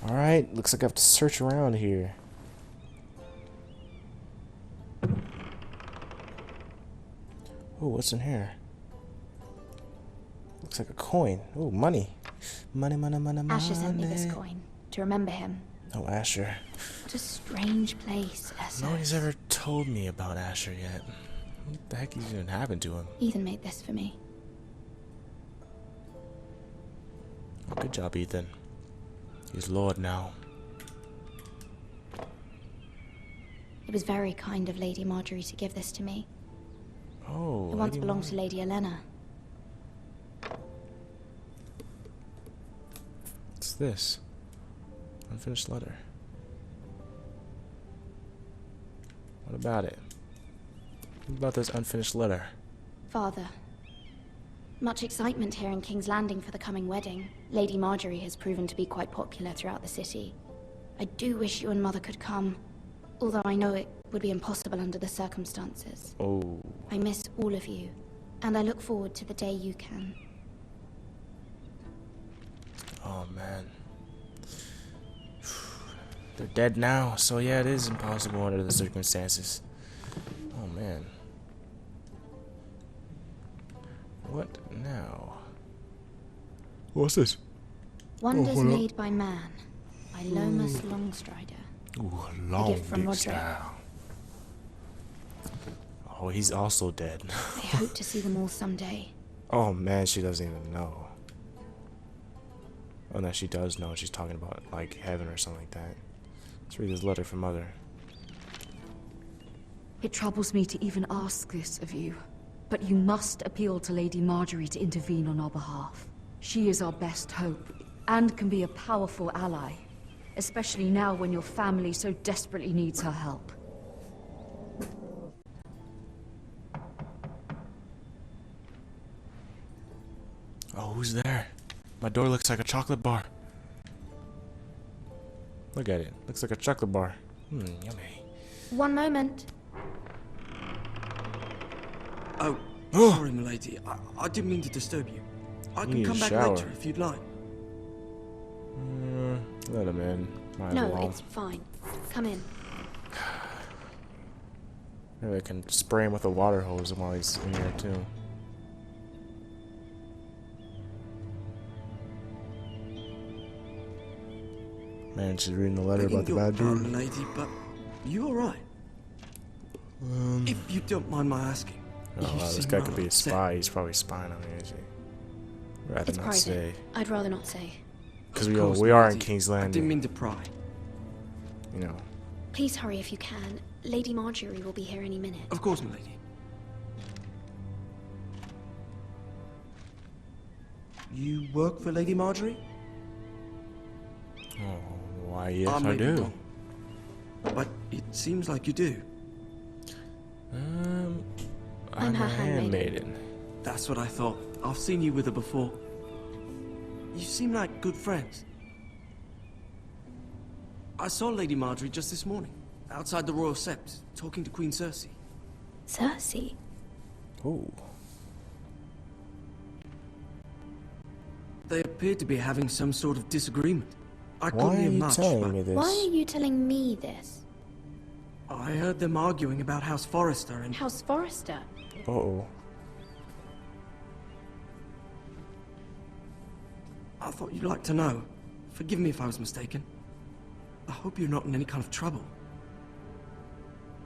Alright, looks like I have to search around here. Oh, what's in here? Looks like a coin. Oh, money. Money, money, money, money. Asher sent me this coin to remember him. Oh, Asher. What a strange place, Essos. Nobody's ever told me about Asher yet. What the heck even happened to him? Ethan made this for me. Oh, good job, Ethan. He's Lord now. It was very kind of Lady Marjorie to give this to me. Oh, It once belonged to Lady Elena. What's this? Unfinished letter. What about it? What about this unfinished letter? Father. Much excitement here in King's Landing for the coming wedding. Lady Marjorie has proven to be quite popular throughout the city. I do wish you and Mother could come, although I know it would be impossible under the circumstances. Oh. I miss all of you, and I look forward to the day you can. Oh, man. They're dead now, so yeah, it is impossible under the circumstances. Oh, man. What now? What's this? Wonders made by man, by Lomas Longstrider. Ooh, A long gift from big Roderick. style. Oh, he's also dead. I hope to see them all someday. Oh man, she doesn't even know. Oh no, she does know. She's talking about like heaven or something like that. Let's read this letter from Mother. It troubles me to even ask this of you, but you must appeal to Lady Marjorie to intervene on our behalf. She is our best hope, and can be a powerful ally, especially now when your family so desperately needs her help. Oh, who's there? My door looks like a chocolate bar. Look at it. Looks like a chocolate bar. Yummy. One moment. Oh, Oh. sorry, milady. I didn't mean to disturb you. I can need come a back shower. later if you'd like. Let him in. Might as No, well. it's fine. Come in. Maybe I can spray him with a water hose while he's in here too. Man, she's reading the letter about the bad dude. milady, but you all right? If you don't mind my asking. Oh, You wow, this seem guy could rather be a upset. spy. He's probably spying on me, is he? Rather It's not private. say. I'd rather not say. Because Of we course, are in milady. King's I didn't Landing. mean to pry. You know. Please hurry if you can. Lady Marjorie will be here any minute. Of course, milady. You work for Lady Marjorie? Oh, why, yes, I may be do. wrong, but it seems like you do. I'm her a handmaiden. That's what I thought. I've seen you with her before. You seem like good friends. I saw Lady Marjorie just this morning, outside the Royal Sept, talking to Queen Cersei. Cersei? Ooh. They appeared to be having some sort of disagreement. I couldn't Why are hear you much, telling but me this? Why are you telling me this? I heard them arguing about House Forrester and... House Forrester? Uh-oh. I thought you'd like to know. Forgive me if I was mistaken. I hope you're not in any kind of trouble.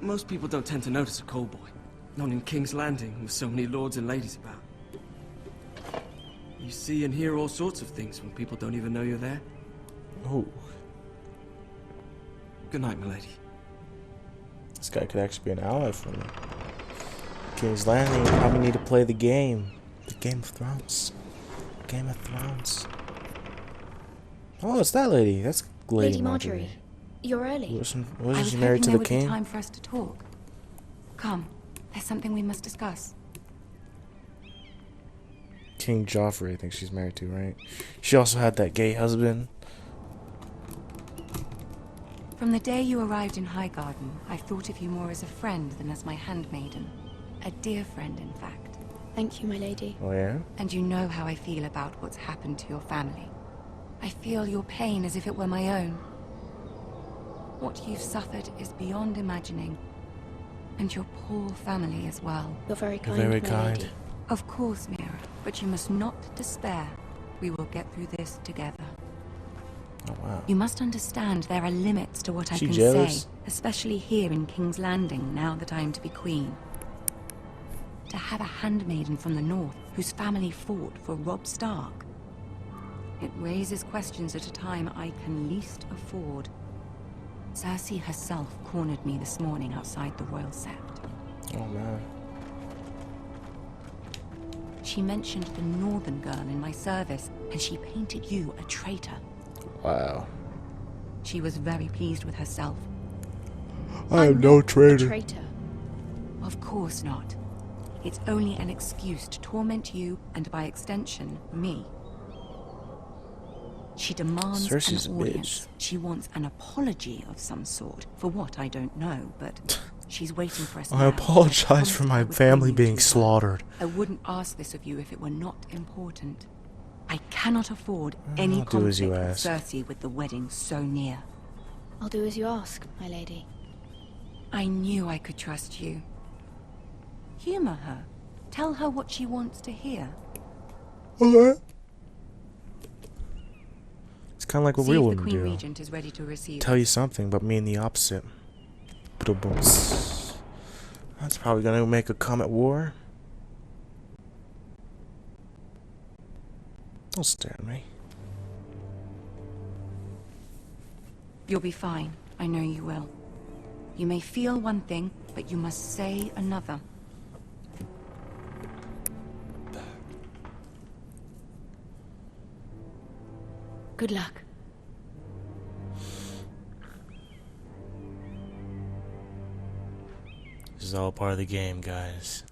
Most people don't tend to notice a call boy. Not in King's Landing, with so many lords and ladies about. You see and hear all sorts of things when people don't even know you're there. Ooh. Good night, milady. This guy could actually be an ally for me. King's Landing, you probably need to play the game. The Game of Thrones. Game of Thrones. Oh, it's that lady. That's Lady Marjorie. You're early. Wasn't she married to the king? Time for us to talk. Come, there's something we must discuss. King Joffrey, I think she's married to, right? She also had that gay husband. From the day you arrived in Highgarden, I thought of you more as a friend than as my handmaiden. A dear friend, in fact. Thank you, my lady. Oh, yeah? And you know how I feel about what's happened to your family. I feel your pain as if it were my own. What you've suffered is beyond imagining. And your poor family as well. You're very kind, Very my kind. lady. Of course, Mira, but you must not despair. We will get through this together. Oh wow. You must understand there are limits to what I She can jealous? say, especially here in King's Landing now that I am to be queen. To have a handmaiden from the north whose family fought for Robb Stark. It raises questions at a time I can least afford. Cersei herself cornered me this morning outside the Royal Sept. Oh man. She mentioned the northern girl in my service, and she painted you a traitor. Wow. She was very pleased with herself. I am no A traitor. traitor. Of course not. It's only an excuse to torment you, and by extension, me. She demands Cersei's a an audience. bitch. She wants an apology of some sort. For what, I don't know, but she's waiting for us I now. apologize for promised my I would family bring you being to her. slaughtered. I wouldn't ask this of you if it were not important. I cannot afford any I'll do as conflict you with ask. Cersei with the wedding so near. I'll do as you ask, my lady. I knew I could trust you. Humor her. Tell her what she wants to hear. Okay. It's kind of like what See we if the would Queen do. Regent is ready to receive Tell us. you something, but mean the opposite. Ba-da-bums. That's probably gonna make a comment war. Don't stare at me. You'll be fine. I know you will. You may feel one thing, but you must say another. Good luck. This is all part of the game, guys.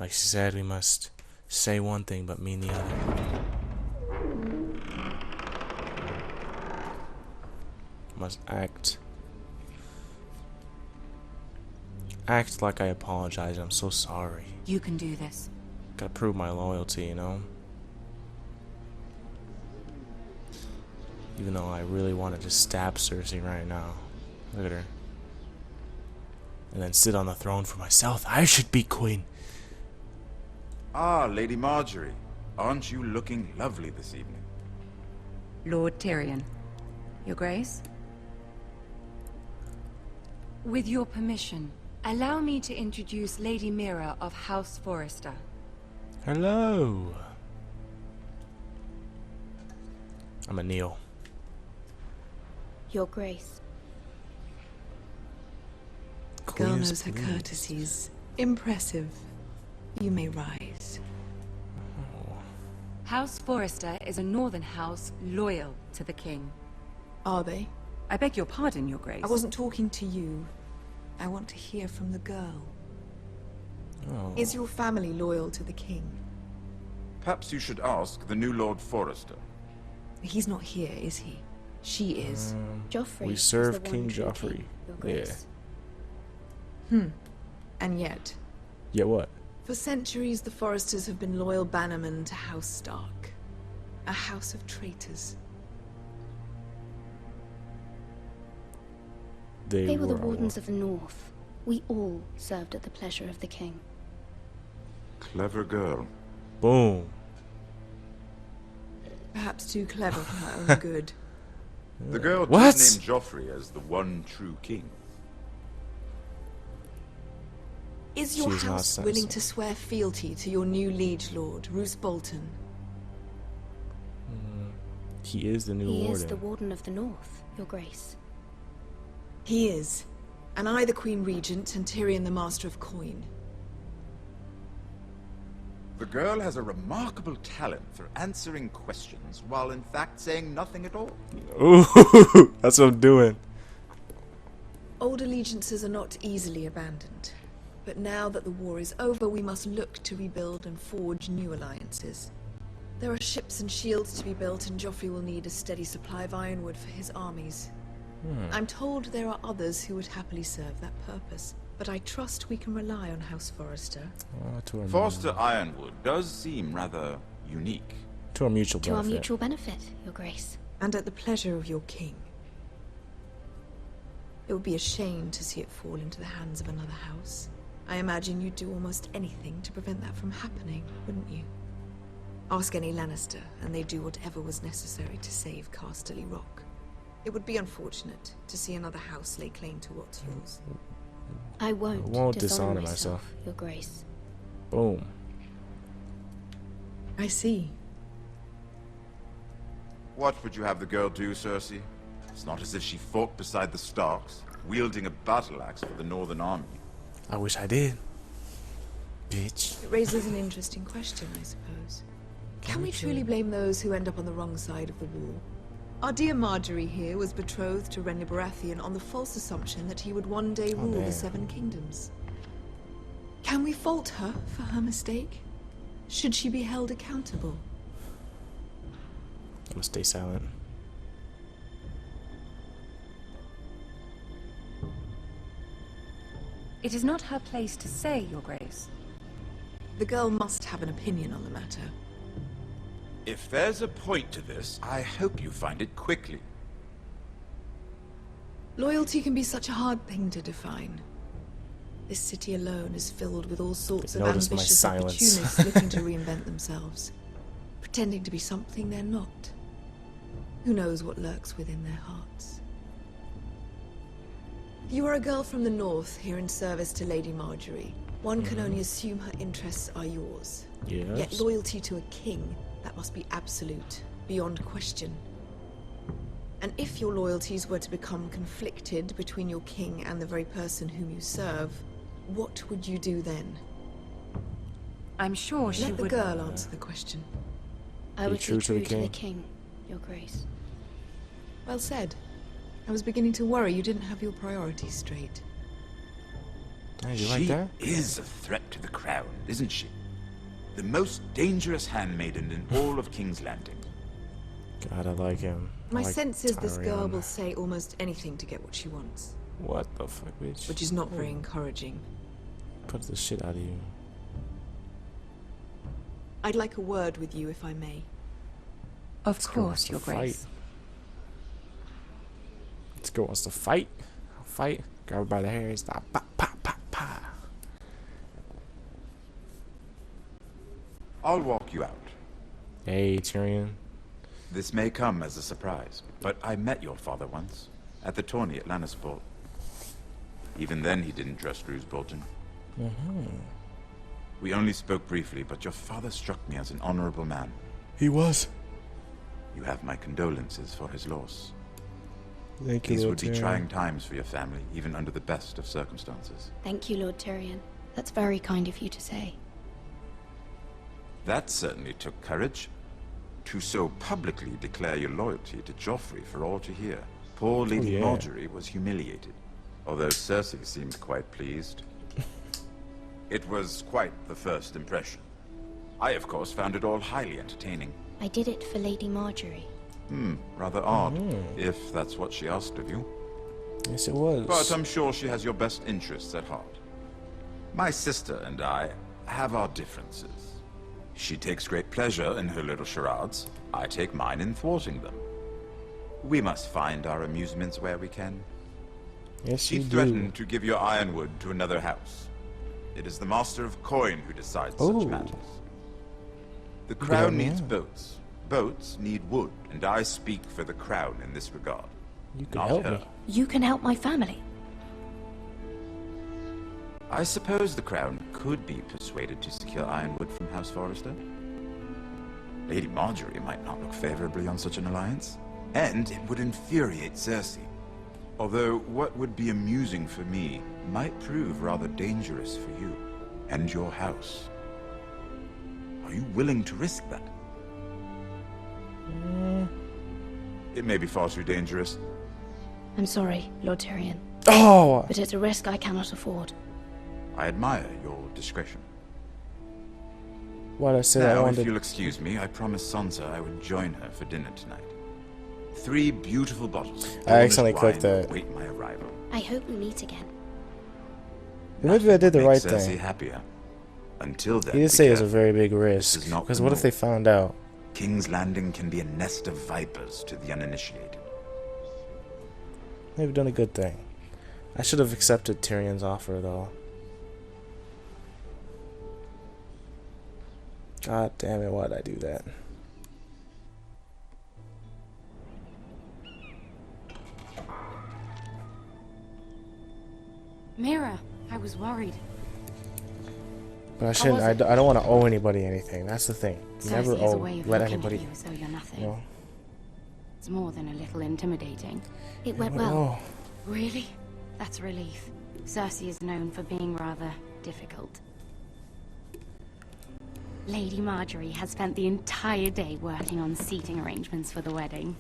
Like she said, we must say one thing but mean the other. Must act like I apologize. I'm so sorry. You can do this. Gotta prove my loyalty, you know? Even though I really want to just stab Cersei right now. Look at her. And then sit on the throne for myself. I should be queen. Ah, Lady Marjorie. Aren't you looking lovely this evening? Lord Tyrion. Your Grace? With your permission, allow me to introduce Lady Mira of House Forrester. Hello. I'm a kneel. Your Grace. Girl Queen is knows her pleased. courtesies. Impressive. You may rise. House Forrester is a northern house loyal to the king. Are they? I beg your pardon, Your Grace. I wasn't talking to you. I want to hear from the girl. Oh. Is your family loyal to the king? Perhaps you should ask the new Lord Forrester. He's not here, is he? She is. Joffrey. We is serve the one King true Joffrey. king, Your Yeah. Grace. And yet, Yeah, what? for centuries the Forresters have been loyal bannermen to House Stark. A house of traitors. They were the our- Wardens of the North. We all served at the pleasure of the king. Clever girl. Boom. Perhaps too clever for her own good. The girl What? did name Joffrey as the one true king. Is your She's not house willing sensible. to swear fealty to your new liege lord, Roose Bolton? He is the new He warden. is the Warden of the North, Your Grace. He is. And I the Queen Regent and Tyrion the Master of Coin. The girl has a remarkable talent for answering questions while in fact saying nothing at all. Ooh, that's what I'm doing. Old allegiances are not easily abandoned. But now that the war is over, we must look to rebuild and forge new alliances. There are ships and shields to be built, and Joffrey will need a steady supply of ironwood for his armies. I'm told there are others who would happily serve that purpose, but I trust we can rely on House Forrester. To our Forster Ironwood does seem rather unique. To our mutual To our benefit. mutual benefit, Your Grace. And at the pleasure of your king. It would be a shame to see it fall into the hands of another house. I imagine you'd do almost anything to prevent that from happening, wouldn't you? Ask any Lannister, and they'd do whatever was necessary to save Casterly Rock. It would be unfortunate to see another house lay claim to what's yours. I won't, dishonor myself, myself. Your Grace. Boom. I see. What would you have the girl do, Cersei? It's not as if she fought beside the Starks, wielding a battle axe for the Northern Army. I wish I did. Bitch. It raises an interesting question, I suppose. Can we truly blame those who end up on the wrong side of the wall? Our dear Marjorie here was betrothed to Renly Baratheon on the false assumption that he would one day rule damn. the Seven Kingdoms. Can we fault her for her mistake? Should she be held accountable? I'm gonna stay silent. It is not her place to say, Your Grace. The girl must have an opinion on the matter. If there's a point to this, I hope you find it quickly. Loyalty can be such a hard thing to define. This city alone is filled with all sorts of Notice my ambitious silence. opportunists looking to reinvent themselves, pretending to be something they're not. Who knows what lurks within their hearts? You are a girl from the north here in service to Lady Marjorie. One can only assume her interests are yours. Yet Yes. loyalty to a king, that must be absolute, beyond question. And if your loyalties were to become conflicted between your king and the very person whom you serve, what would you do then? I'm sure she Let the would... girl answer the question. I Be would true be to true the to the king. king, Your Grace. Well said. I was beginning to worry you didn't have your priorities straight. Hey, you She like that? is a threat to the crown, isn't she? The most dangerous handmaiden in all of King's Landing. God, I like him. I My like sense is this girl Tyrion. will say almost anything to get what she wants, What the fuck, bitch? which is not very encouraging. Put the shit out of you. I'd like a word with you, if I may. Of This girl wants course, to Your Grace. fight. This girl wants to fight. Fight. Grab her by the hair. Stop. Pa, pa, pa, pa. I'll walk you out. Hey, Tyrion. This may come as a surprise, but I met your father once, at the tourney at Lannisport. Even then he didn't trust Roose Bolton. We only spoke briefly, but your father struck me as an honorable man. He was. You have my condolences for his loss. Thank you, These Lord would be Tyrion. trying times for your family, even under the best of circumstances. Thank you, Lord Tyrion. That's very kind of you to say. That certainly took courage. To so publicly declare your loyalty to Joffrey for all to hear. Poor Lady yeah. Marjorie was humiliated, although Cersei seemed quite pleased. It was quite the first impression. I, of course, found it all highly entertaining. I did it for Lady Marjorie. Rather odd, if that's what she asked of you. Yes, it was. But I'm sure she has your best interests at heart. My sister and I have our differences. She takes great pleasure in her little charades. I take mine in thwarting them. We must find our amusements where we can. Yes, She you do. threatened to give your ironwood to another house. It is the Master of Coin who decides Oh. such matters. The can help crown me needs out. boats. Boats need wood, and I speak for the crown in this regard. You can Not help her. me. You can help my family. I suppose the crown could be persuaded to secure ironwood from House Forrester. Lady Marjorie might not look favorably on such an alliance, and it would infuriate Cersei. Although what would be amusing for me might prove rather dangerous for you and your house. Are you willing to risk that? It may be far too dangerous. I'm sorry, Lord Tyrion, Oh! but it's a risk I cannot afford. I admire your discretion. Why'd I say that? I Now, if wanted... you'll excuse me, I promised Sansa I would join her for dinner tonight. 3 beautiful bottles of I accidentally Cornish clicked wine that. await my arrival. I hope we meet again. Maybe I did the Make right Cersei thing. happier. Until then, He did be say it was a careful. very big This risk. is not Because the what if they north. found out? King's Landing can be a nest of vipers to the uninitiated. They've done a good thing. I should have accepted Tyrion's offer, though. God damn it, why'd I do that? Mira, I was worried. But I shouldn't. I don't want to owe anybody anything. That's the thing. Never Cersei has a owe. way of Let looking anybody. at you as though you're nothing. You know. It's more than a little intimidating. It went Never well. owe. Really? That's a relief. Cersei is known for being rather difficult. Lady Marjorie has spent the entire day working on seating arrangements for the wedding.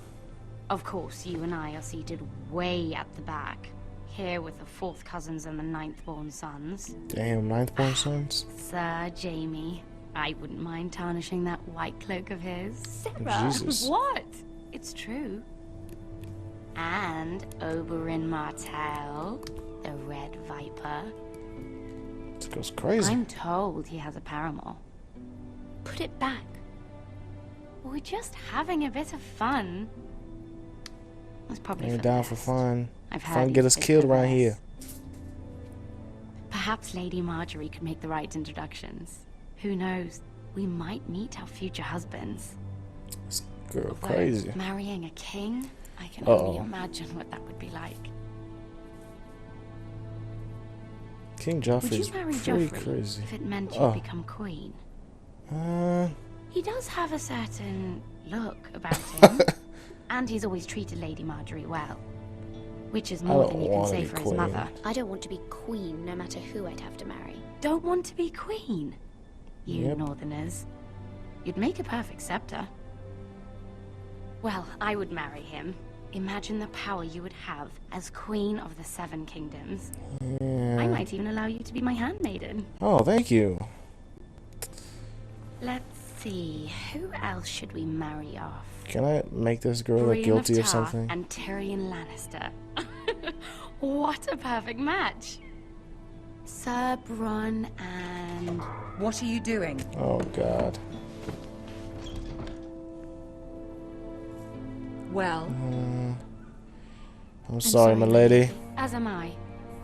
Of course, you and I are seated way at the back, here with the 4th cousins and the 9th-born sons. Damn, 9th-born sons. Sir Jaime, I wouldn't mind tarnishing that white cloak of his. Sarah, Jesus. what? It's true. And Oberyn Martell, the Red Viper. This goes crazy. I'm told he has a paramour. Put it back. We're just having a bit of fun. That's probably Ain't for down the for best. fun. I've heard Fun you get us speak killed for around less. here. Perhaps Lady Marjorie could make the right introductions. Who knows? We might meet our future husbands. This girl Although, crazy. marrying a king? I can Uh-oh. only imagine what that would be like. King Would Joffrey's you marry pretty Joffrey crazy. if it meant you'd Oh. become queen? Uh, He does have a certain look about him. And he's always treated Lady Marjorie well. Which is more don't than you can wanna say be for his queen. mother. I don't want to be queen no matter who I'd have to marry. Don't want to be queen? You Yep. northerners. You'd make a perfect scepter. Well, I would marry him. Imagine the power you would have as Queen of the Seven Kingdoms. I yeah. might even allow you to be my handmaiden. Oh, thank you. Let's see, who else should we marry off? Can I make this girl look Brienne guilty of of Tarth something? and Tyrion Lannister. What a perfect match! Sir Bronn and... What are you doing? Oh God. Well, I'm sorry, my lady. As am I.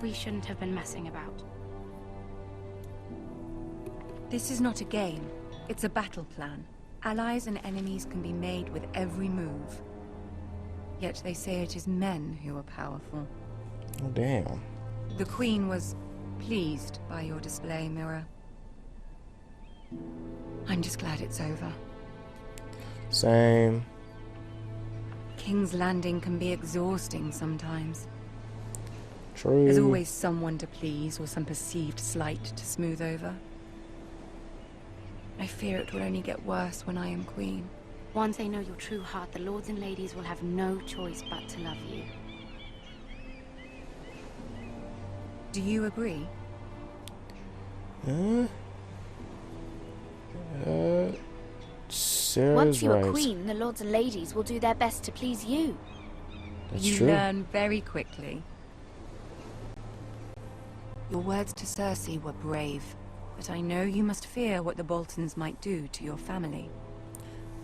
We shouldn't have been messing about. this is not a game. It's a battle plan. Allies and enemies can be made with every move. Yet they say it is men who are powerful. Oh damn. The Queen was pleased by your display, Mira. I'm just glad it's over. Same. King's Landing can be exhausting sometimes. True. There's always someone to please or some perceived slight to smooth over. I fear it will only get worse when I am queen. Once they know your true heart, the lords and ladies will have no choice but to love you. Do you agree? Sarah's Once you right. are queen, the lords and ladies will do their best to please you. That's You true. learn very quickly. Your words to Cersei were brave, but I know you must fear what the Boltons might do to your family.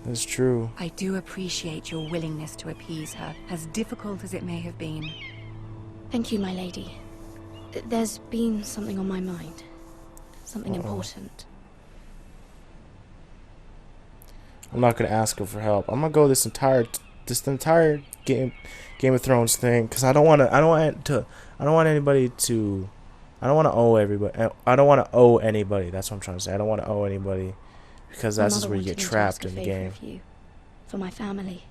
That's true. I do appreciate your willingness to appease her, as difficult as it may have been. Thank you, my lady. There's been something on my mind. Something important. I'm not gonna ask her for help. I'm gonna go this entire Game of Thrones thing because I don't want to owe anybody. That's what I'm trying to say. I don't want to owe anybody because My that's just mother where you wanted get me to ask trapped a in the favour game. of you, for my family.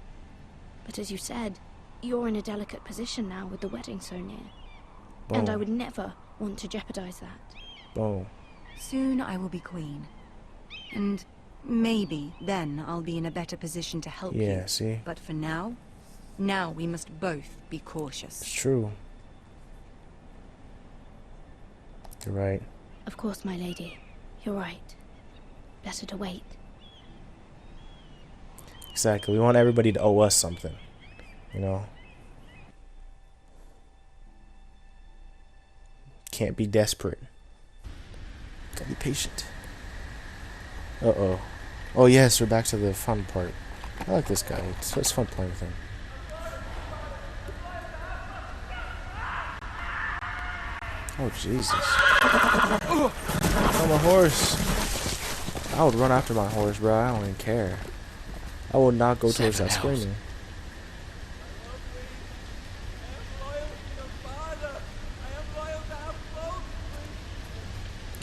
But as you said, you're in a delicate position now with the wedding so near. And I Boom. would never want to jeopardize that. Boom. Soon I will be queen. And maybe then I'll be in a better position to help you. Yeah, see? But for now we must both be It's cautious. true. You're right. Of course, my lady. You're right. Better to wait. Exactly. We want everybody to owe us something. You know? Can't be desperate. Gotta be patient. Uh-oh. Oh yes, we're back to the fun part. I like this guy. It's fun playing with him. Oh Jesus! I'm a horse. I would run after my horse, bro. I don't even care. I would not go towards that screaming.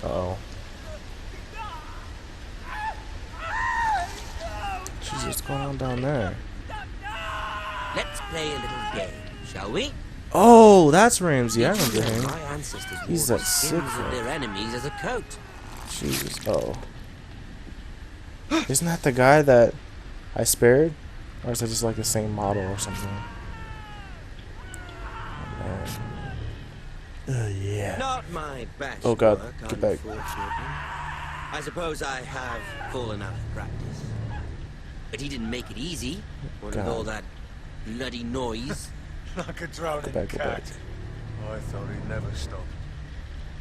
Uh-oh. Jesus, what's going on down there? Let's play a little game, shall we? Oh, that's Ramsey. I remember him. My ancestors He's wore that the sick skins of fuck. their enemies as a coat. Jesus. Oh. Isn't that the guy that I spared? Or is that just like the same model or something? Oh, man. Yeah. Not my best Oh, God. work, Get back. unfortunately. I suppose I have fallen out of practice. But he didn't make it easy. With God. all that bloody noise. Like a drowning Go back. cat. I thought he'd never stop.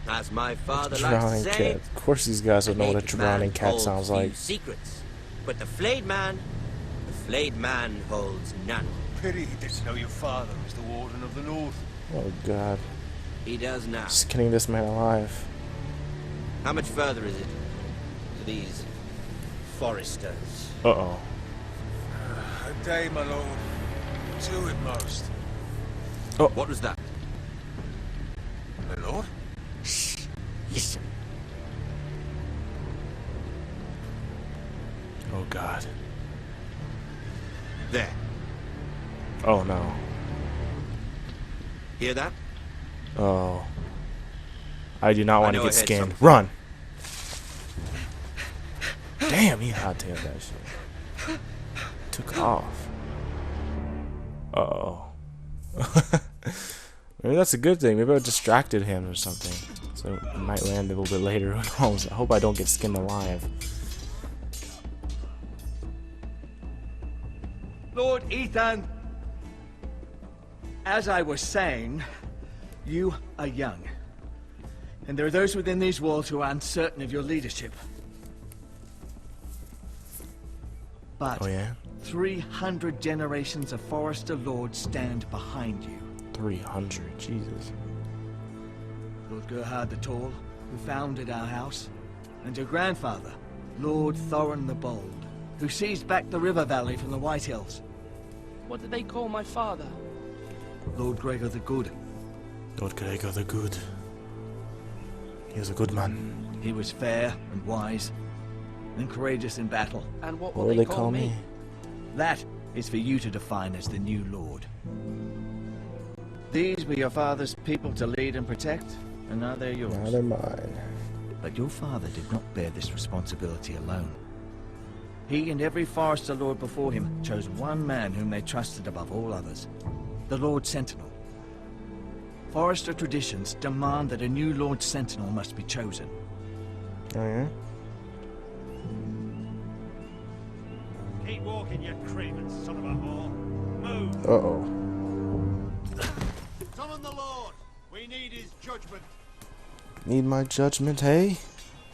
As my father likes Drowning to say, cat. Of course these guys don't know what a naked drowning man cat holds sounds few like. secrets. But the flayed man holds none. Pity he didn't know your father was the Warden of the North. Oh God. He does now. Skinning this man alive. How much further is it to these foresters? Uh-oh. A day, my lord. Two at most. Oh. What was that? My lord? Listen. Oh God. There. Oh no. Hear that? Oh. I do not want to know get I heard skinned. something. Run! Damn, he hot-tailed that shit. Took off. Uh-oh. Maybe that's a good thing. Maybe I distracted him or something. So it might land a little bit later. Who knows? I hope I don't get skinned alive. Lord Ethan, as I was saying, you are young. And there are those within these walls who are uncertain of your leadership. But Oh yeah? 300 generations of Forester Lords stand behind you. 300. Jesus. Lord Gerhard the Tall, who founded our house, and your grandfather, Lord Thorin the Bold, who seized back the river valley from the White Hills. What did they call my father? Lord Gregor the Good. Lord Gregor the Good. He was a good man. He was fair and wise, and courageous in battle. And what What will will they they call me? That is for you to define as the new lord. These were your father's people to lead and protect, and now they're yours. Now they're mine. But your father did not bear this responsibility alone. He and every Forester Lord before him chose one man whom they trusted above all others, the Lord Sentinel. Forester traditions demand that a new Lord Sentinel must be chosen. Oh yeah? Keep walking, you craven son of a whore. Move. Uh-oh. Summon the Lord. We need his judgment. Need my judgment, hey?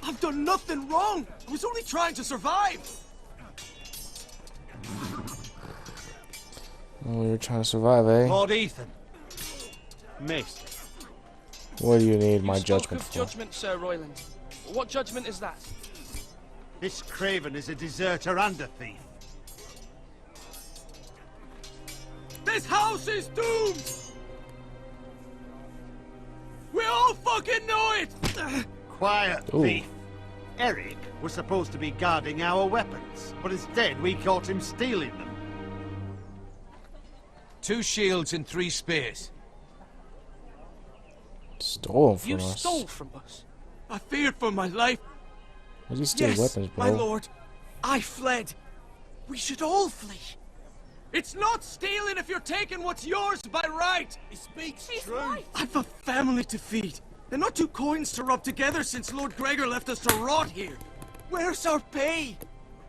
I've done nothing wrong! I was only trying to survive! Oh, we were trying to survive, eh? Lord Ethan. Missed. What do you need my You spoke judgment of for? judgment, Sir Royland. What judgment is that? This craven is a deserter and a thief. This house is doomed! We all fucking know it! Quiet, Ooh. thief. Eric was supposed to be guarding our weapons, but instead we caught him stealing them. 2 shields and 3 spears. Stole from You us. stole from us. I feared for my life. Why'd you steal weapons, bro? my lord. I fled. We should all flee. It's not stealing if you're taking what's yours by right. He speaks true. I've a family to feed. They're not 2 coins to rub together since Lord Gregor left us to rot here. Where's our pay?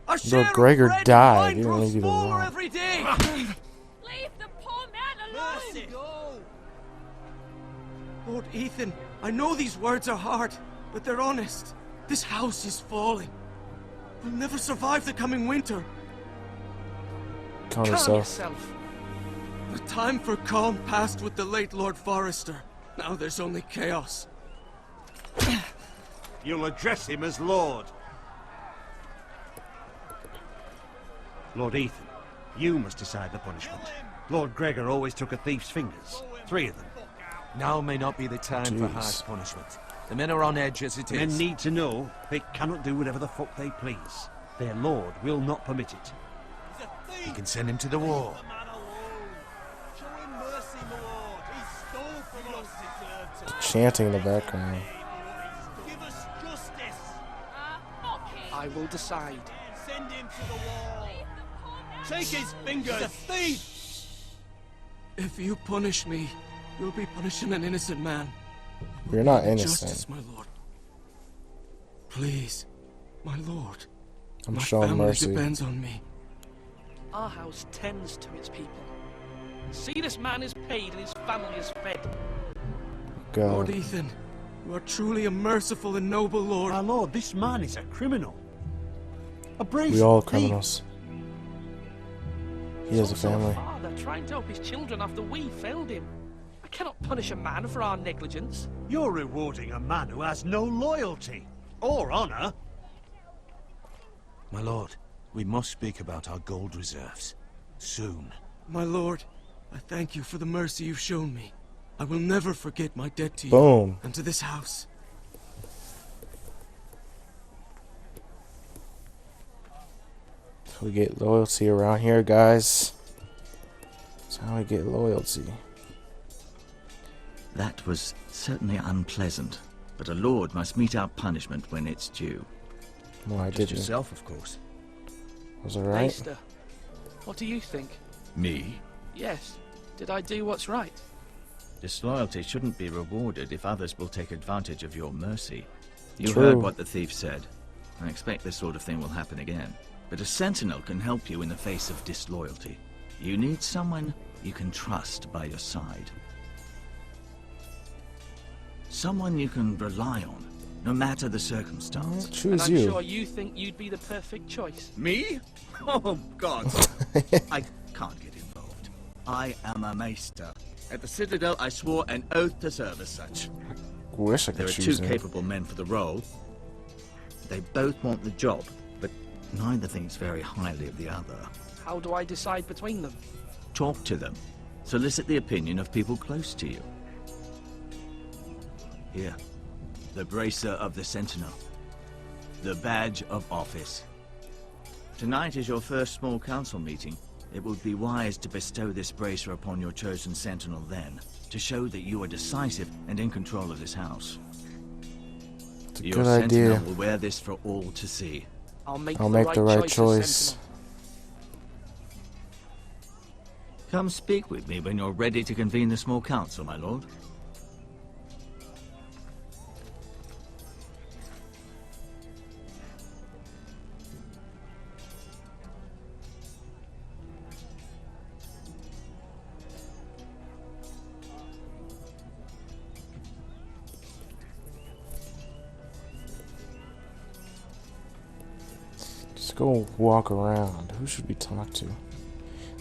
Our share of Gregor bread and died. wine He didn't grows leave you to smaller rot. every day. Leave the poor man alone! Mercy. Lord Ethan, I know these words are hard, but they're honest. This house is falling. We'll never survive the coming winter. Calm Calm yourself. yourself. The time for calm passed with the late Lord Forrester. Now there's only chaos. You'll address him as Lord. Lord Ethan, you must decide the punishment. Lord Gregor always took a thief's fingers. 3 of them. Now may not be the time for harsh punishment. The men are on edge as it is. Men need to know they cannot do whatever the fuck they please. Their lord will not permit it. You can send him to the war. Chanting in the background. I will decide. Send him to the wall. Take his fingers. He's a thief. If you punish me, you'll be punishing an innocent man. You're not Justice, innocent. my lord. Please, my lord. I'm my showing family mercy. depends on me. Our house tends to its people. See, this man is paid and his family is fed. Lord God. Ethan, you are truly a merciful and noble lord. My lord, this man is a criminal. A brazen We all thief. criminals. He has a Also family. father trying to help his children after we failed him. I cannot punish a man for our negligence. You're rewarding a man who has no loyalty or honor. My lord, we must speak about our gold reserves. Soon. My lord, I thank you for the mercy you've shown me. I will never forget my debt to you Boom. and to this house. We get loyalty around here, guys. That's how we get loyalty. That was certainly unpleasant, but a lord must mete out punishment when it's due. Well, I Just didn't. yourself, of course. Was it right? Maester, what do you think? Me? Yes. Did I do what's right? Disloyalty shouldn't be rewarded if others will take advantage of your mercy. You True. heard what the thief said. I expect this sort of thing will happen again. But a sentinel can help you in the face of disloyalty. You need someone you can trust by your side. Someone you can rely on, no matter the circumstance. And Choose I'm you. sure you think you'd be the perfect choice. Me? Oh, God. I can't get involved. I am a maester. At the Citadel, I swore an oath to serve as such. Wish I could There are choose two him. capable men for the role. They both want the job, but neither thinks very highly of the other. How do I decide between them? Talk to them. Solicit the opinion of people close to you. Here, the bracer of the Sentinel. The badge of office. Tonight is your first small council meeting. It would be wise to bestow this bracer upon your chosen Sentinel then, to show that you are decisive and in control of this house. It's a Your good Sentinel idea. will wear this for all to see. I'll make I'll the make right the right choice. as choice. Sentinel. Come speak with me when you're ready to convene the small council, my lord. Just go walk around. Who should we talk to?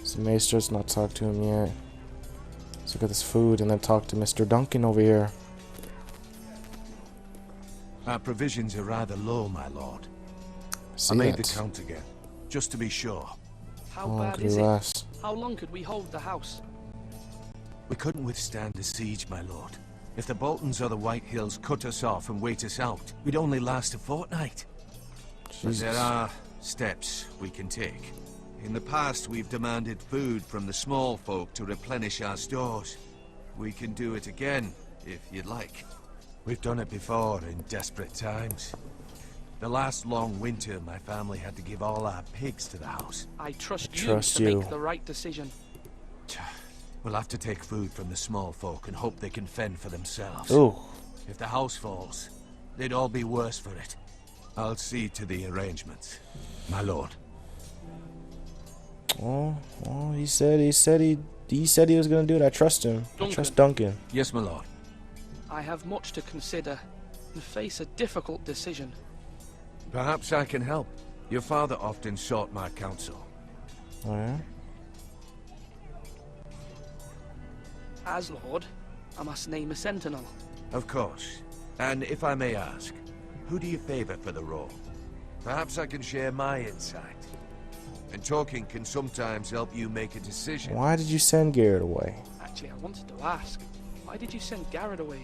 So Maester's not talked to him yet. Let's look at this food and then talk to Mr. Duncan over here. Our provisions are rather low, my lord. See I made that? the count again, just to be sure. How How long bad could is he it? last? How long could we hold the house? We couldn't withstand the siege, my lord. If the Boltons or the White Hills cut us off and wait us out, we'd only last a fortnight. But there are steps we can take. In the past, we've demanded food from the small folk to replenish our stores. We can do it again, if you'd like. We've done it before in desperate times. The last long winter, my family had to give all our pigs to the house. I trust you trust to you. make the right decision. We'll have to take food from the small folk and hope they can fend for themselves. Ooh. If the house falls, they'd all be worse for it. I'll see to the arrangements, my lord. Oh, he said he was gonna do it. I trust him. I trust Duncan. Yes, my lord. I have much to consider and face a difficult decision. Perhaps I can help. Your father often sought my counsel. Oh, yeah? As Lord, I must name a sentinel. Of course. And if I may ask, who do you favor for the role? Perhaps I can share my insight. And talking can sometimes help you make a decision. Why did you send Garrett away? Actually, I wanted to ask, why did you send Garrett away?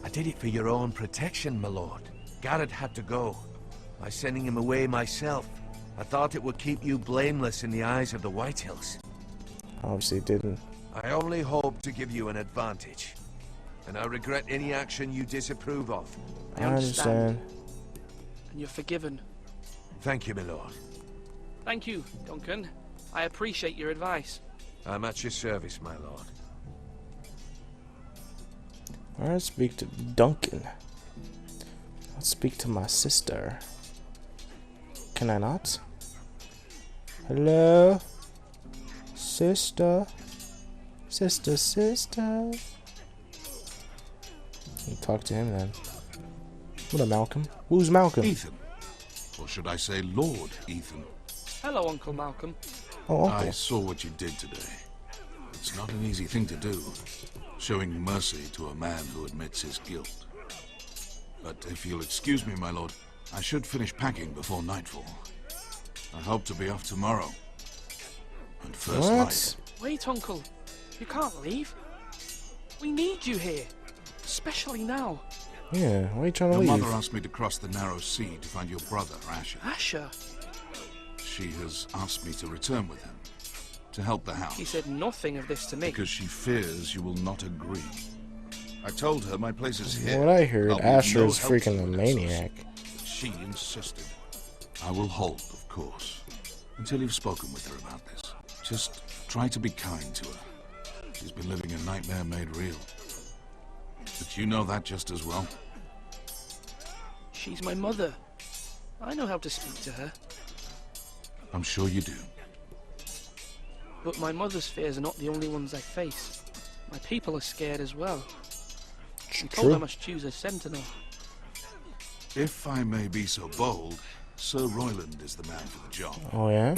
I did it for your own protection, my lord. Garrett had to go. By sending him away myself, I thought it would keep you blameless in the eyes of the Whitehills. Obviously it didn't. I only hope to give you an advantage. And I regret any action you disapprove of. I understand. And you're forgiven. Thank you, my lord. Thank you, Duncan. I appreciate your advice. I'm at your service, my lord. Alright, speak to Duncan. Let's speak to my sister. Can I not? Hello? Sister? Sister, sister? You talk to him then. What up, Malcolm? Who's Malcolm? Ethan. Or should I say Lord Ethan? Hello, Uncle Malcolm. Oh, Uncle. I saw what you did today. It's not an easy thing to do, showing mercy to a man who admits his guilt. But if you'll excuse me, my lord, I should finish packing before nightfall. I hope to be off tomorrow. And first light. Wait, Uncle. You can't leave. We need you here. Especially now. Yeah, why are you trying to Your leave? mother asked me to cross the narrow sea to find your brother, Asher. Asher? She has asked me to return with him, to help the house. She said nothing of this to me. Because she fears you will not agree. I told her my place is here. What I heard, I'll be Asher no is help freaking to a the maniac. She insisted. I will hold, of course, until you've spoken with her about this. Just try to be kind to her. She's been living a nightmare made real. But you know that just as well. She's my mother. I know how to speak to her. I'm sure you do. But my mother's fears are not the only ones I face. My people are scared as well. I'm told I must choose a sentinel. If I may be so bold, Sir Royland is the man for the job. Oh, yeah?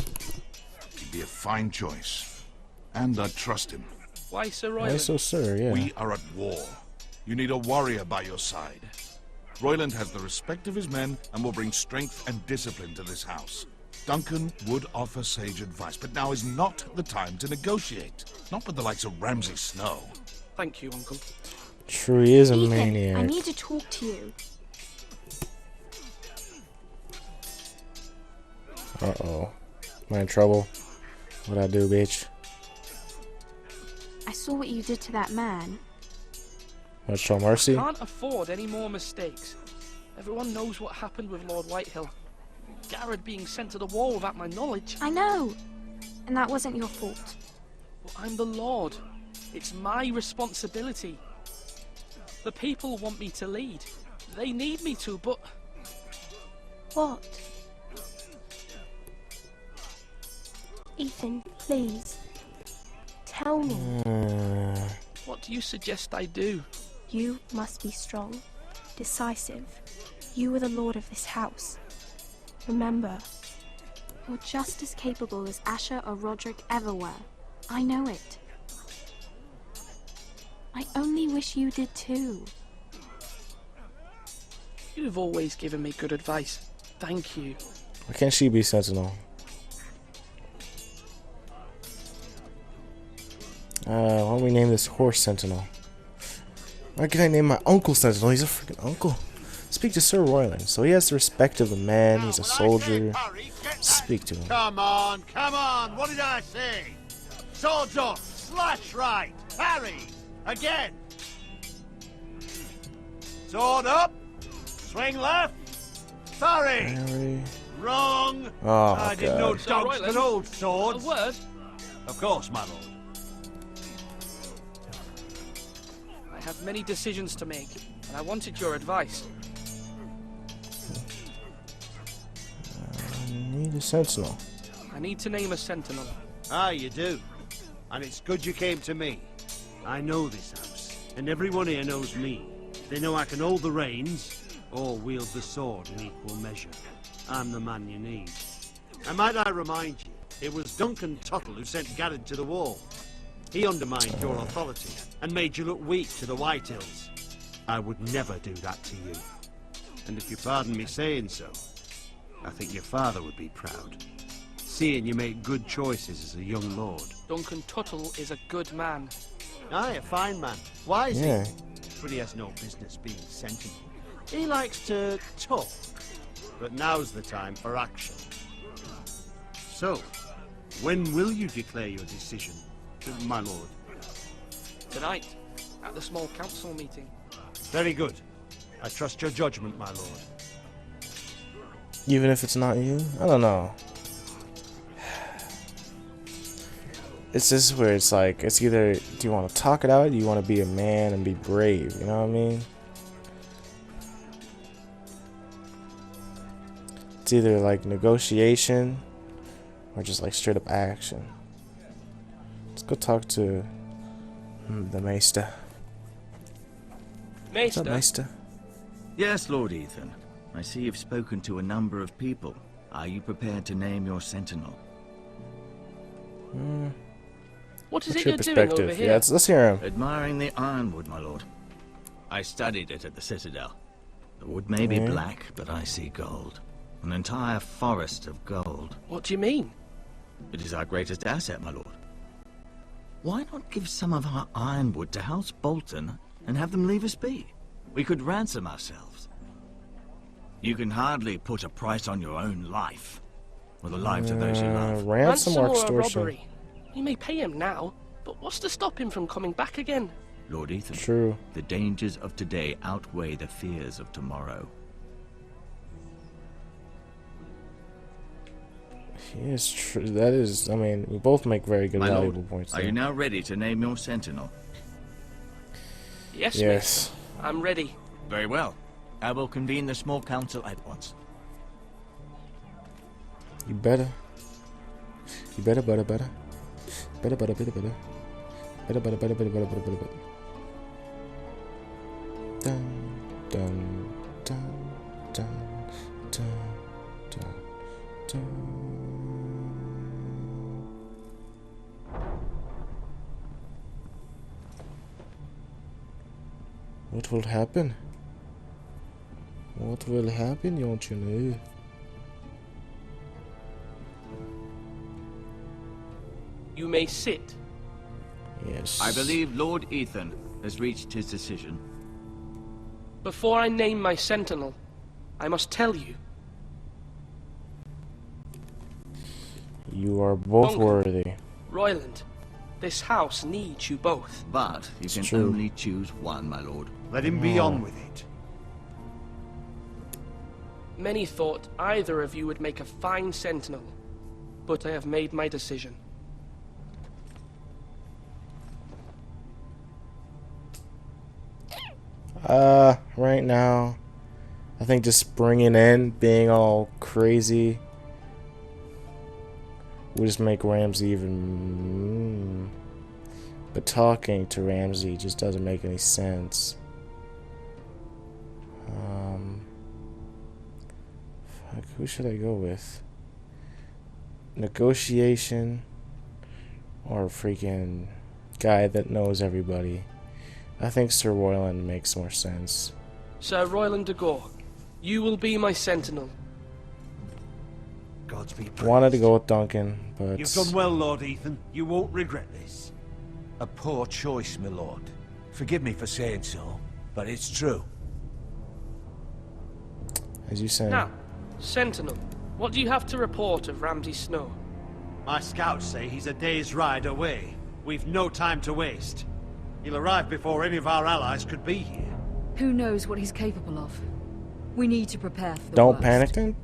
He'd be a fine choice. And I trust him. Why Sir Why Royland? so, sir? Yeah. We are at war. You need a warrior by your side. Royland has the respect of his men and will bring strength and discipline to this house. Duncan would offer sage advice, but now is not the time to negotiate. Not with the likes of Ramsay Snow. Thank you, Uncle. True, he is a Ethan, maniac. I need to talk to you. Uh-oh. Am I in trouble? What'd I do, bitch? I saw what you did to that man. Let's show mercy. Can't afford any more mistakes. Everyone knows what happened with Lord Whitehill. Garrett being sent to the wall without my knowledge. I know. And that wasn't your fault. But I'm the Lord. It's my responsibility. The people want me to lead. They need me to, but... What? Ethan, please. Tell me. What do you suggest I do? You must be strong, decisive. You are the lord of this house. Remember, you're just as capable as Asher or Roderick ever were. I know it. I only wish you did too. You've always given me good advice. Thank you. Why can't she be Sentinel? Why don't we name this horse Sentinel? Why can't I name my uncle Sentinel? He's a freaking uncle. Speak to Sir Royland. So he has the respect of a man. He's a soldier. Speak to him. Come on, what did I say? Swords up, slash right, parry, again. Sword up, swing left, sorry. Parry. Wrong. Oh, I didn't know God. dogs could hold swords. A word? Of course, my lord. I have many decisions to make, and I wanted your advice. I need a Sentinel. I need to name a sentinel. Ah, you do. And it's good you came to me. I know this house, and everyone here knows me. They know I can hold the reins, or wield the sword in equal measure. I'm the man you need. And might I remind you, it was Duncan Tuttle who sent Garrett to the wall. He undermined your authority and made you look weak to the White Hills. I would never do that to you. And if you pardon me saying so, I think your father would be proud, seeing you make good choices as a young lord. Duncan Tuttle is a good man. Aye, a fine man. Wise, Yeah. but he has no business being sentinel. He likes to talk, but now's the time for action. So, when will you declare your decision, my lord? Tonight, at the small council meeting. Very good. I trust your judgment, my lord. Even if it's not you? I don't know. It's this where it's like, it's either, do you want to talk it out, or do you want to be a man and be brave, you know what I mean? It's either like negotiation, or just like straight up action. Let's go talk to the Maester. What's up, Maester? Yes, Lord Ethan. I see you've spoken to a number of people. Are you prepared to name your sentinel? What is What's it your you're doing over perspective? here? Yeah, let's hear him. Admiring the ironwood, my lord. I studied it at the Citadel. The wood may be black, but I see gold. An entire forest of gold. What do you mean? It is our greatest asset, my lord. Why not give some of our ironwood to House Bolton and have them leave us be? We could ransom ourselves. You can hardly put a price on your own life, or the lives of those you love. Ransom or a extortion? robbery? You may pay him now, but what's to stop him from coming back again? Lord Ethan, True. The dangers of today outweigh the fears of tomorrow. Yes, true. That is, I mean, we both make very good, My valuable lord, points. are there. you now ready to name your sentinel? Yes, Yes. mate. I'm ready. Very well. I will convene the small council at once. You better. You better. Better. Better. Better. Better. Better. Better. Better. Better. Better. Better. Better. Better. Better. Dun dun dun dun dun dun dun. What will happen? What will happen, don't you know? You may sit. Yes. I believe Lord Ethan has reached his decision. Before I name my sentinel, I must tell you. You are both Duncan, worthy. Royland, this house needs you both. But you can true. only choose one, my lord. Let him be on with it. Many thought either of you would make a fine sentinel, but I have made my decision. Right now, I think just bringing in, being all crazy, would just make Ramsay even. But talking to Ramsay just doesn't make any sense. Fuck, who should I go with? Negotiation or freaking guy that knows everybody? I think Sir Royland makes more sense. Sir Royland de Gore, you will be my sentinel. Gods be praised. Wanted to go with Duncan, but You've done well, Lord Ethan. You won't regret this. A poor choice, my lord. Forgive me for saying so, but it's true. as you say. Now, Sentinel, what do you have to report of Ramsay Snow? My scouts say he's a day's ride away. We've no time to waste. He'll arrive before any of our allies could be here. Who knows what he's capable of? We need to prepare for the Don't worst. panic.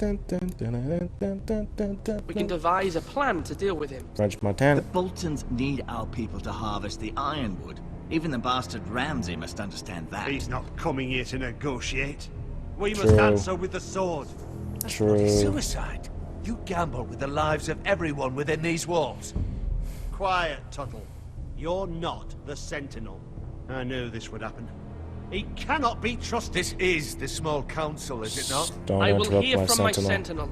We can devise a plan to deal with him. French Montana. The Boltons need our people to harvest the ironwood. Even the bastard Ramsay must understand that. He's not coming here to negotiate. We True. must answer with the sword. That's bloody True. suicide. You gamble with the lives of everyone within these walls. Quiet, Tuttle. You're not the Sentinel. I knew this would happen. He cannot be trusted. This is the small council, is it not? Don't I will interrupt hear my from sentinel. my Sentinel.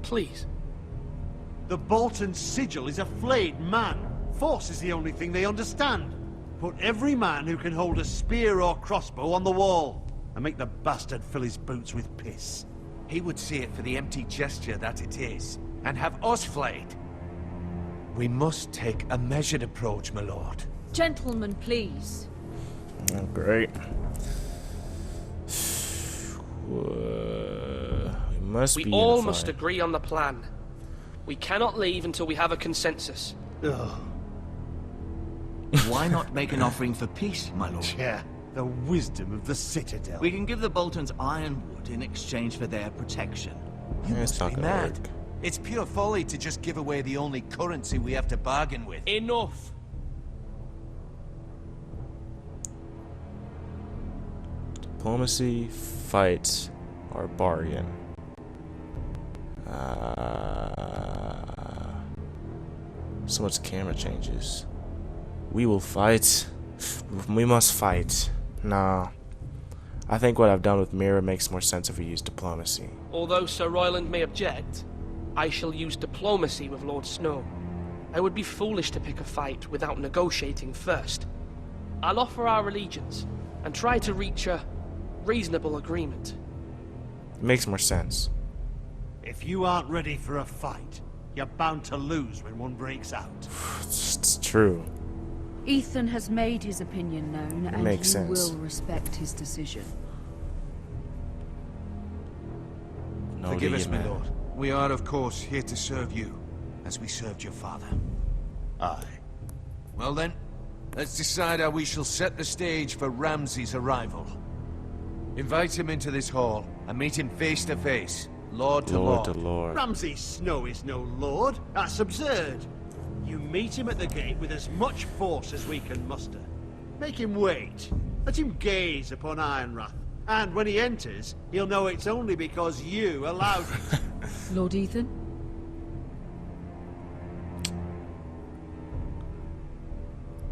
Please. The Bolton sigil is a flayed man. Force is the only thing they understand. Put every man who can hold a spear or crossbow on the wall, and make the bastard fill his boots with piss. He would see it for the empty gesture that it is, and have us flayed. We must take a measured approach, my lord. Gentlemen, please. Oh, great. We all must agree on the plan. We cannot leave until we have a consensus. Ugh. Why not make an offering for peace, my lord? Yeah, the wisdom of the Citadel. We can give the Boltons ironwood in exchange for their protection. You It's must not be gonna mad. work. It's pure folly to just give away the only currency we have to bargain with. Enough! Diplomacy, fight, or bargain. So much camera changes. We will fight. We must fight. Nah. I think what I've done with Mira makes more sense if we use diplomacy. Although Sir Royland may object, I shall use diplomacy with Lord Snow. I would be foolish to pick a fight without negotiating first. I'll offer our allegiance and try to reach a reasonable agreement. It makes more sense. If you aren't ready for a fight, you're bound to lose when one breaks out. It's true. Ethan has made his opinion known, and makes you sense. will respect his decision. No Forgive to us, you, my man. lord. We are, of course, here to serve you, as we served your father. Aye. Well then, let's decide how we shall set the stage for Ramsay's arrival. Invite him into this hall, and meet him face to face, lord to Lord lord. to Lord. Ramsay Snow is no lord. That's absurd. You meet him at the gate with as much force as we can muster. Make him wait. Let him gaze upon Ironrath. And when he enters, he'll know it's only because you allowed him. Lord Ethan?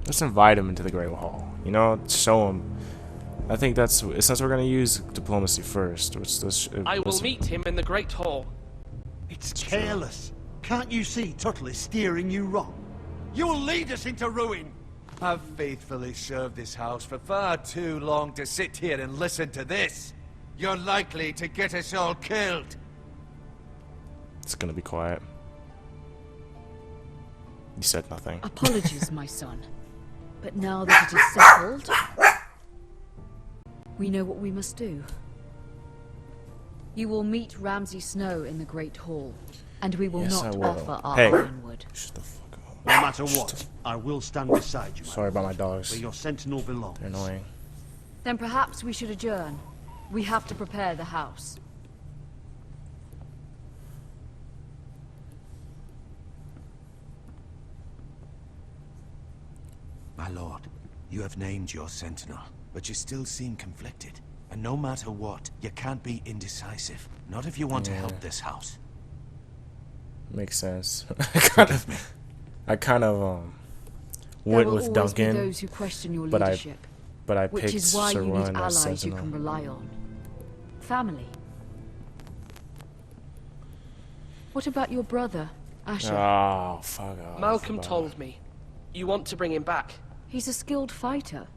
Let's invite him into the Great Hall. You know, show him. I think that's since we're gonna use diplomacy first. I will meet him in the Great Hall. It's careless. Can't you see Tuttle is steering you wrong? You'll lead us into ruin. I've faithfully served this house for far too long to sit here and listen to this. You're likely to get us all killed. It's gonna be quiet. You said nothing. Apologies, my son. But now that it is settled, we know what we must do. You will meet Ramsay Snow in the Great Hall, and we will Yes, not I will. offer our Hey. ironwood. Shut the fuck up. No matter what, I will stand beside you. Sorry about my dogs. Where your sentinel belongs. They're annoying. Then perhaps we should adjourn. We have to prepare the house. My lord, you have named your sentinel, but you still seem conflicted. And no matter what, you can't be indecisive. Not if you want to help this house. Makes sense. I kind of There went will with always be Duncan, those who question your but leadership, I which picked is why Sir you need Roland as allies you Sentinel. can rely on. Family. What about your brother, Asher? Oh, fuck off. Malcolm told me. You want to bring him back. He's a skilled fighter.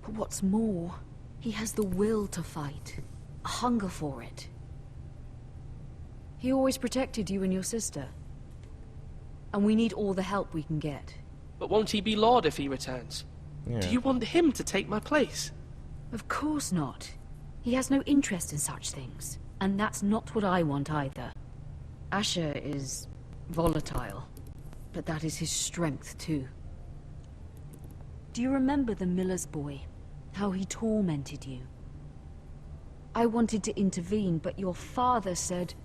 But what's more, he has the will to fight. A hunger for it. He always protected you and your sister. And we need all the help we can get. But won't he be Lord if he returns? Yeah. Do you want him to take my place? Of course not. He has no interest in such things. And that's not what I want either. Asher is volatile. But that is his strength too. Do you remember the miller's boy? How he tormented you? I wanted to intervene, but your father said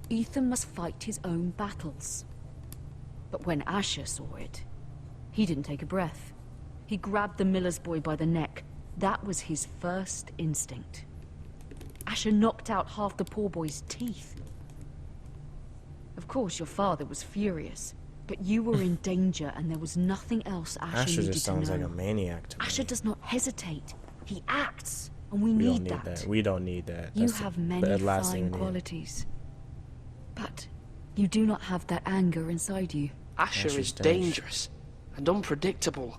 Ethan must fight his own battles. But when Asher saw it, he didn't take a breath. He grabbed the miller's boy by the neck. That was his first instinct. Asher knocked out half the poor boy's teeth. Of course, your father was furious, but you were in danger and there was nothing else Asher Asher needed just to sounds know. like a maniac to me. Asher does not hesitate. He acts, and we We don't need need that. We don't need that. You That's have the many last thing fine we need. qualities. But You do not have that anger inside you. Asher is dangerous and unpredictable.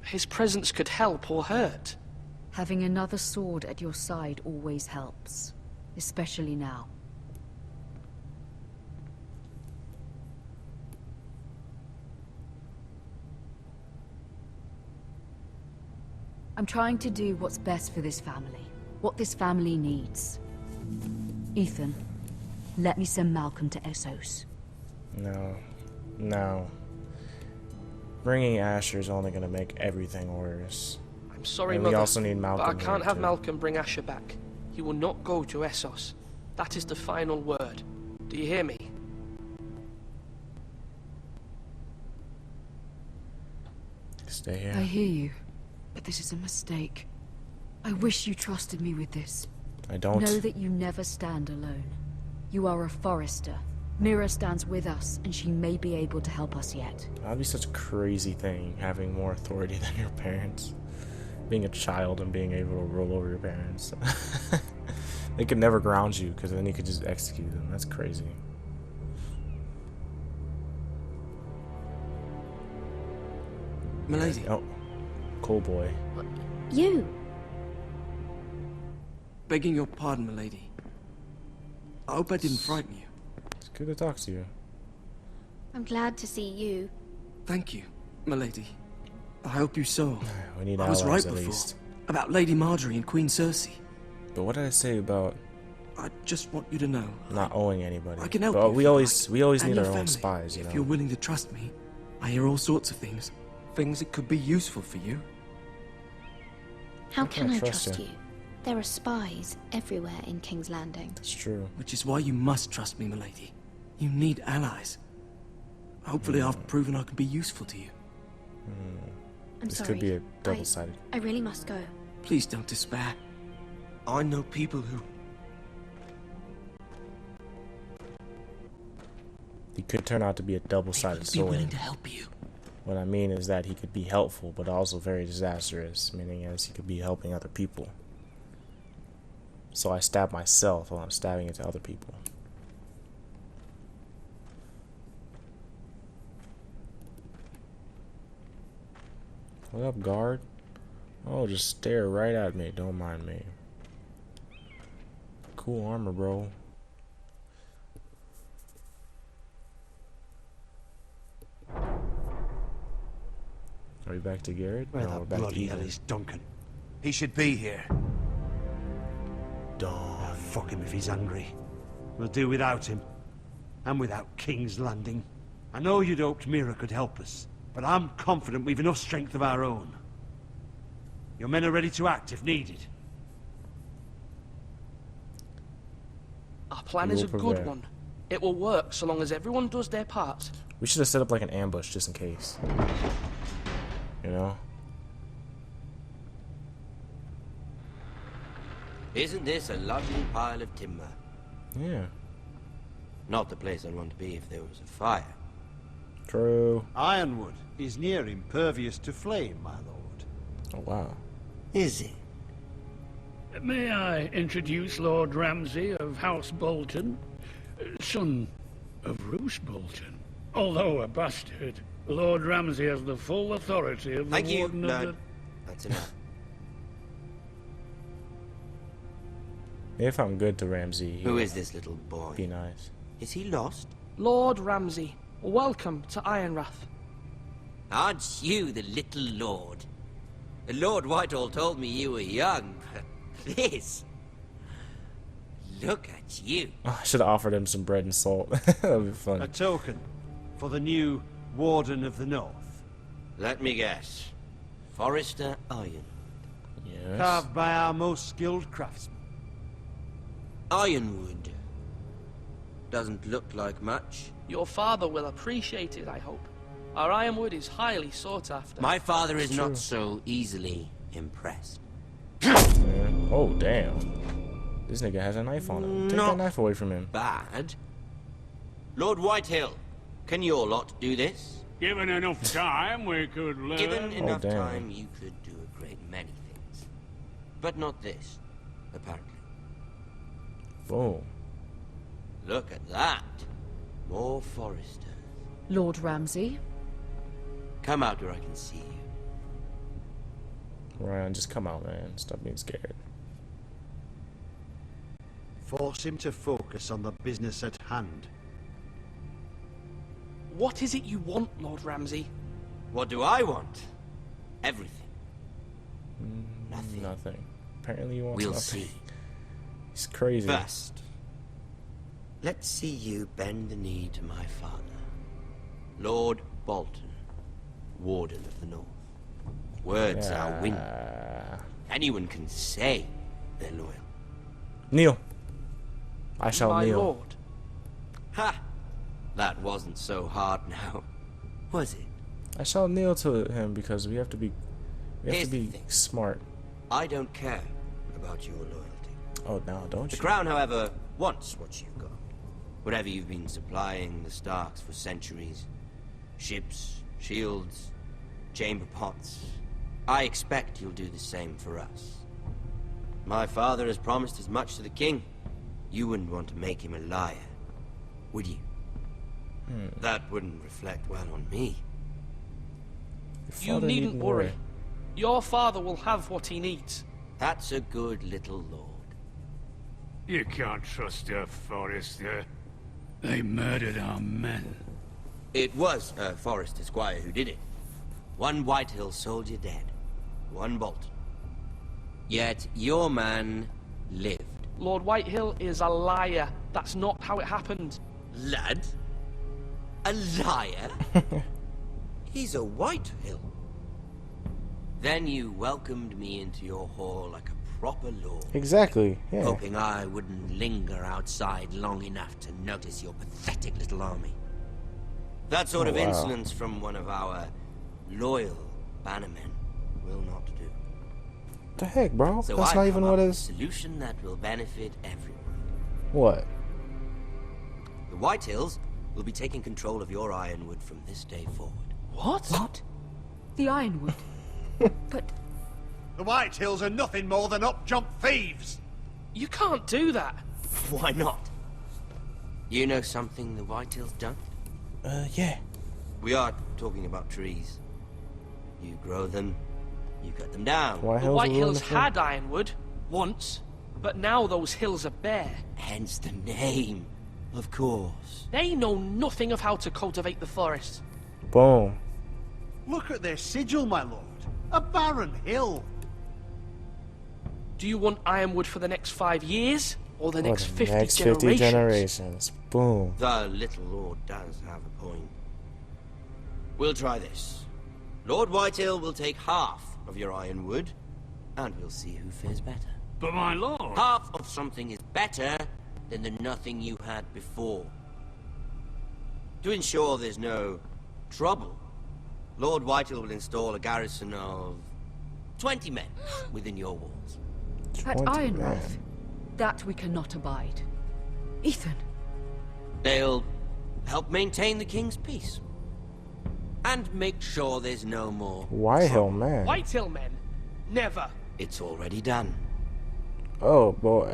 His presence could help or hurt. Having another sword at your side always helps, especially now. I'm trying to do what's best for this family, what this family needs. Ethan, let me send Malcolm to Essos. No. Bringing Asher is only going to make everything worse. I'm sorry, and Mother, we also need Malcolm but I can't here, have too. Malcolm bring Asher back. He will not go to Essos. That is the final word. Do you hear me? Stay here. I hear you, but this is a mistake. I wish you trusted me with this. I don't. Know that you never stand alone. You are a Forrester. Mira stands with us, and she may be able to help us yet. That'd be such a crazy thing, having more authority than your parents. Being a child and being able to rule over your parents. They could never ground you, because then you could just execute them. That's crazy. Milady. Oh, cool boy. You! Begging your pardon, milady. I hope I didn't frighten you. It's good to talk to you. I'm glad to see you. Thank you, milady. I hope you saw. We need I was allies right at before. least. About Lady Marjorie and Queen Cersei. But what did I say about I just want you to know. not owing anybody? I can help but you. we always and need your our own family, spies, you know. If you're willing to trust me, I hear all sorts of things. Things that could be useful for you. How can I trust trust you? you? There are spies everywhere in King's Landing. It's true. Which is why you must trust me, milady. You need allies. Hopefully I've proven I can be useful to you. I'm This sorry. could be a double-sided. I really must go. Please don't despair. I know people who... He could turn out to be a double-sided be sword. willing to help you. What I mean is that he could be helpful, but also very disastrous, meaning as he could be helping other people. So I stab myself while I'm stabbing into other people. What up, guard? Oh, just stare right at me. Don't mind me. Cool armor, bro. Are we back to Garrett? Where No, the we're back to bloody hell Ethan. is Duncan? He should be here. Oh, fuck him if he's hungry. We'll do without him. And without King's Landing. I know you'd hoped Mira could help us, but I'm confident we've enough strength of our own. Your men are ready to act if needed. Our plan We is a will good prevail. one. It will work so long as everyone does their part. We should have set up like an ambush just in case. You know? Isn't this a lovely pile of timber? Yeah. Not the place I'd want to be if there was a fire. True. Ironwood is near impervious to flame, my lord. Oh, wow. Is it? May I introduce Lord Ramsay of House Bolton, son of Roose Bolton. Although a bastard, Lord Ramsay has the full authority of the Thank you, Warden of no. the... That's enough. If I'm good to Ramsay, Who is this little boy? Be nice. Is he lost? Lord Ramsay, welcome to Ironrath. Aren't you the little lord? Lord Whitehall told me you were young, but this... Look at you. Oh, I should have offered him some bread and salt. That'd be fun. A token for the new Warden of the North. Let me guess. Forrester Iron. Yes. Carved by our most skilled craftsmen. Ironwood. Doesn't look like much. Your father will appreciate it, I hope. Our ironwood is highly sought after. My father is True. not so easily impressed. Yeah. Oh, damn. This nigga has a knife on him. Take that Not knife away from him. Bad. Lord Whitehill, can your lot do this? Given enough time, we could learn... Given enough damn. time, you could do a great many things. But not this, apparently. Boom. Look at that. More Forresters. Lord Ramsay? Come out where I can see you. Ryan, just come out, man. Stop being scared. Force him to focus on the business at hand. What is it you want, Lord Ramsay? What do I want? Everything. Nothing. Nothing. Apparently you want We'll nothing. see. He's crazy. First, let's see you bend the knee to my father, Lord Bolton, Warden of the North. Words are wind. Anyone can say they're loyal. Kneel. I shall My kneel. lord. Ha! That wasn't so hard now, was it? I shall kneel to him because we have to be Here's the thing. smart. I don't care about your loyalty. Oh, no, don't The you? Crown, however, wants what you've got. Whatever you've been supplying the Starks for centuries. Ships, shields, chamber pots. I expect you'll do the same for us. My father has promised as much to the king. You wouldn't want to make him a liar, would you? That wouldn't reflect well on me. You needn't worry. Your father will have what he needs. That's a good little lord. You can't trust a Forrester. They murdered our men. It was a Forrester squire who did it. One Whitehill soldier dead. One Bolton. Yet your man lived. Lord Whitehill is a liar. That's not how it happened. Lad? A liar? He's a Whitehill. Then you welcomed me into your hall like a proper lord. Exactly, yeah. Hoping I wouldn't linger outside long enough to notice your pathetic little army. That sort Oh, of wow. insolence from one of our loyal bannermen will not do. The heck, bro? So That's I've not even come what up with a is. solution that will benefit everyone. What? The Whitehills will be taking control of your Ironwood from this day forward. What? The Ironwood? But... The Whitehills are nothing more than up-jump thieves! You can't do that. Why not? You know something the Whitehills don't? Yeah. We are talking about trees. You grow them, you cut them down. The Whitehills had Ironwood, once, but now those hills are bare. Hence the name, of course. They know nothing of how to cultivate the forest. Boom. Look at their sigil, my lord. A barren hill. Do you want Ironwood for the next 5 years? Or the next 50 next generations? 50 generations. Boom. The little lord does have a point. We'll try this. Lord Whitehill will take half of your Ironwood, and we'll see who fares better. But my lord... Half of something is better than the nothing you had before. To ensure there's no trouble, Lord Whitehill will install a garrison of 20 men within your walls. At Ironrath, that we cannot abide. Ethan. They'll help maintain the king's peace. And make sure there's no more. Whitehill, man. Whitehill men? Never. It's already done. Oh, boy.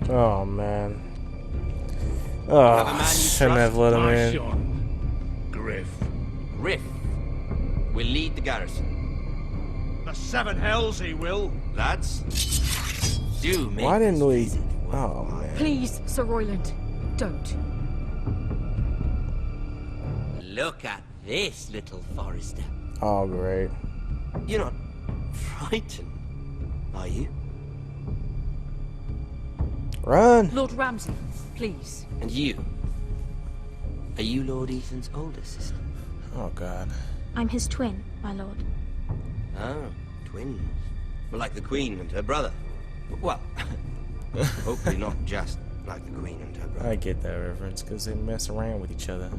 Oh, man. Oh, shouldn't have let him in. Griff. Griff will lead the garrison. The Seven Hells he will. Lads, do make Why didn't this we... visit Oh, man. Please, Sir Royland, don't. Look at this, little Forrester. Oh, great. You're not frightened, are you? Run! Lord Ramsay, please. And you? Are you Lord Ethan's older sister? Oh, God. I'm his twin, my lord. Oh, twins. Well, like the Queen and her brother. Well, hopefully not just like the Queen and her brother. I get that reference, because they mess around with each other.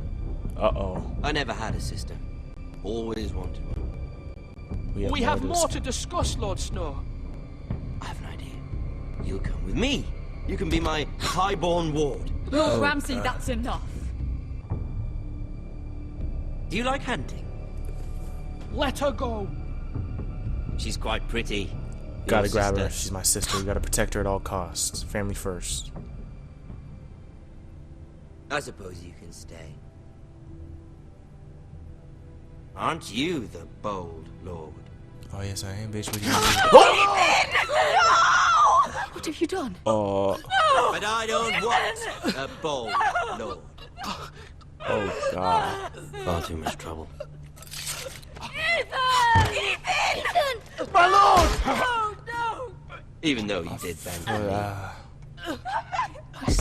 Uh-oh. I never had a sister. Always wanted one. We have more to discuss, Lord Snow. I have an idea. You'll come with me. You can be my highborn ward. Lord Ramsay, that's enough. Do you like hunting? Let her go. She's quite pretty. Gotta grab her. sister? She's my sister. We gotta protect her at all costs. Family first. I suppose you can stay. Aren't you the bold lord? Oh yes, I am, bitch. What What have you done? Oh. But I don't want a bold lord. Oh God. Far too much trouble. Ethan! My lord! Oh, no! Even though you did bend to me.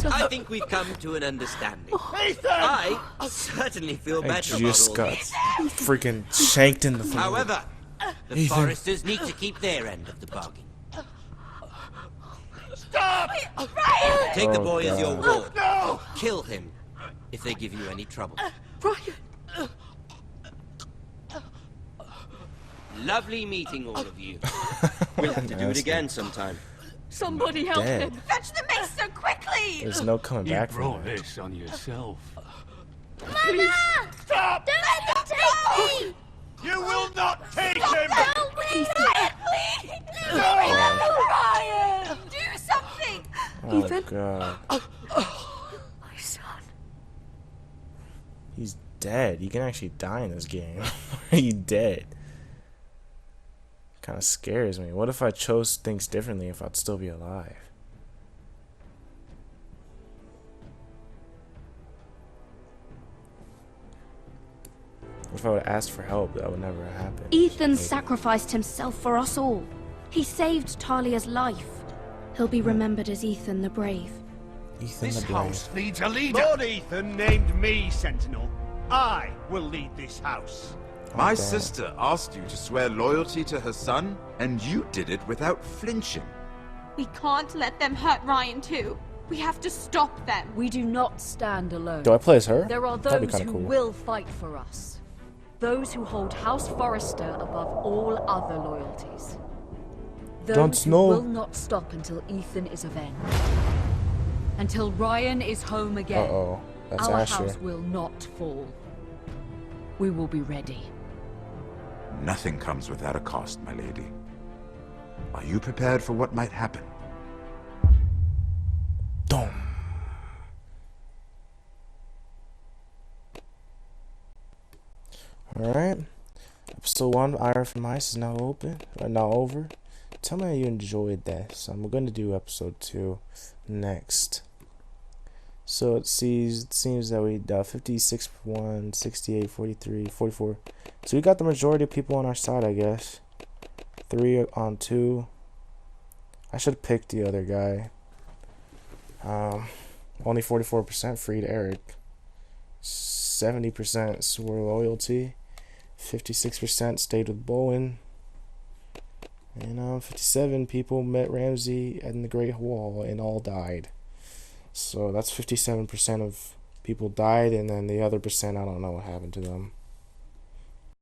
I think we've come to an understanding. I certainly feel I better about just all got this. freaking shanked in the throat. However, the Ethan. foresters need to keep their end of the bargain. Stop! Take the Oh, boy as your God. ward. No! Kill him if they give you any trouble. Ryan! Lovely meeting all of you. We'll have to do it again sometime. Somebody help Dead. him! Fetch the maester quickly! There's no coming You back from brought that. this on yourself. Mama! Stop! Don't let them take me! You will not take him! Help me! Ryan, please! Ryan! Do something! Oh Ethan? God. My son. He's dead. You can actually die in this game. He's dead. Kind of scares me. What if I chose things differently if I'd still be alive? What if I would have asked for help? That would never have happened. Ethan sacrificed himself for us all. He saved Talia's life. He'll be remembered as Ethan the Brave. Ethan This the Brave. house needs a leader. Lord Ethan named me Sentinel. I will lead this house. My damn. sister asked you to swear loyalty to her son, and you did it without flinching. We can't let them hurt Ryan too. We have to stop them. We do not stand alone. Do I play as her? There are That'd be those kinda who cool. will fight for us. Those who hold House Forrester above all other loyalties. Those Jon who Snow. will not stop until Ethan is avenged. Until Ryan is home again. Uh-oh. That's our Asher. house will not fall. We will be ready. Nothing comes without a cost, my lady. Are you prepared for what might happen? Dom. Alright. Episode 1 of Iron from Ice is now open. Now over. Tell me how you enjoyed this. I'm going to do episode 2 next. So it seems that we 56 1, 68, 43, 44. So we got the majority of people on our side, I guess. 3 on 2. I should have picked the other guy. Only 44% freed Eric. 70% swore loyalty. 56% stayed with Bowen. And 57 people met Ramsay in the Great Wall and all died. So that's 57% of people died, and then the other percent, I don't know what happened to them.